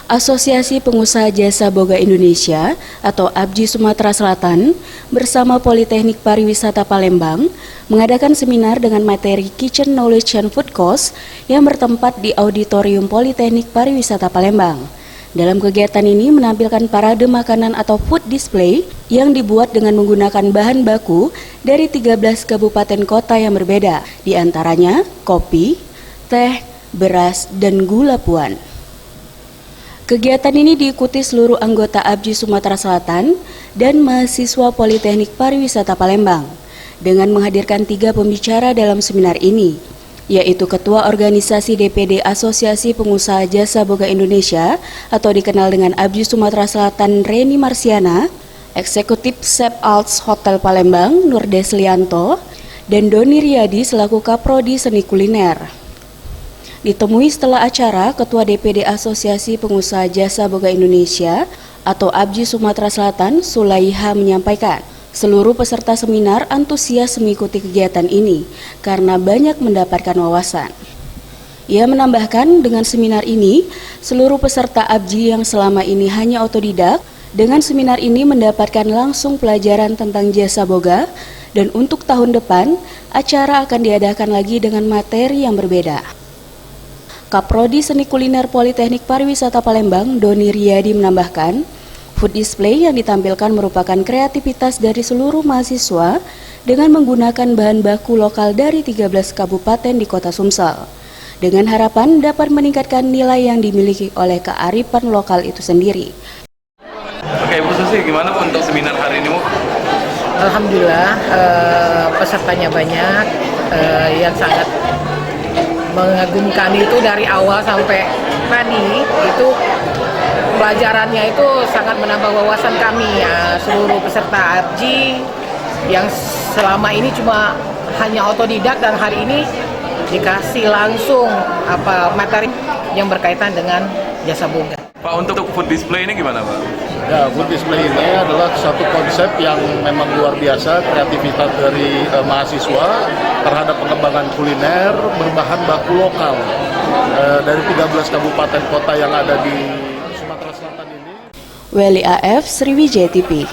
Asosiasi Pengusaha Jasa Boga Indonesia atau APJI Sumatera Selatan bersama Politeknik Pariwisata Palembang mengadakan seminar dengan materi Kitchen Knowledge and Food Course yang bertempat di Auditorium Politeknik Pariwisata Palembang. Dalam kegiatan ini menampilkan parade makanan atau food display yang dibuat dengan menggunakan bahan baku dari 13 kabupaten kota yang berbeda, di antaranya kopi, teh, beras, dan gula puan. Kegiatan ini diikuti seluruh anggota APJI Sumatera Selatan dan mahasiswa Politeknik Pariwisata Palembang dengan menghadirkan 3 pembicara dalam seminar ini, yaitu Ketua Organisasi DPD Asosiasi Pengusaha Jasa Boga Indonesia atau dikenal dengan APJI Sumatera Selatan Reni Marsiana, Eksekutif Chef Alts Hotel Palembang Nur Deslianto, dan Doni Riyadi selaku Kaprodi Seni Kuliner. Ditemui setelah acara, Ketua DPD Asosiasi Pengusaha Jasa Boga Indonesia atau APJI Sumatera Selatan, Sulaiha, menyampaikan seluruh peserta seminar antusias mengikuti kegiatan ini karena banyak mendapatkan wawasan. Ia menambahkan dengan seminar ini, seluruh peserta APJI yang selama ini hanya otodidak, dengan seminar ini mendapatkan langsung pelajaran tentang jasa boga, dan untuk tahun depan, acara akan diadakan lagi dengan materi yang berbeda. Kaprodi Seni Kuliner Politeknik Pariwisata Palembang, Doni Riyadi, menambahkan, food display yang ditampilkan merupakan kreativitas dari seluruh mahasiswa dengan menggunakan bahan baku lokal dari 13 kabupaten di Kota Sumsel, dengan harapan dapat meningkatkan nilai yang dimiliki oleh kearifan lokal itu sendiri. Oke, Bu Susi, gimana untuk seminar hari ini, Bu? Alhamdulillah, pesertanya banyak, yang sangat mengagumkan itu dari awal sampai tadi itu pelajarannya itu sangat menambah wawasan kami ya, seluruh peserta APJI yang selama ini cuma hanya otodidak dan hari ini dikasih langsung materi yang berkaitan dengan jasa boga. Pak, untuk food display ini gimana, Pak? Ya, food display ini adalah satu konsep yang memang luar biasa, kreativitas dari mahasiswa terhadap pengembangan kuliner berbahan baku lokal dari 13 kabupaten kota yang ada di Sumatera Selatan ini. Weli AF, Sriwijaya TV.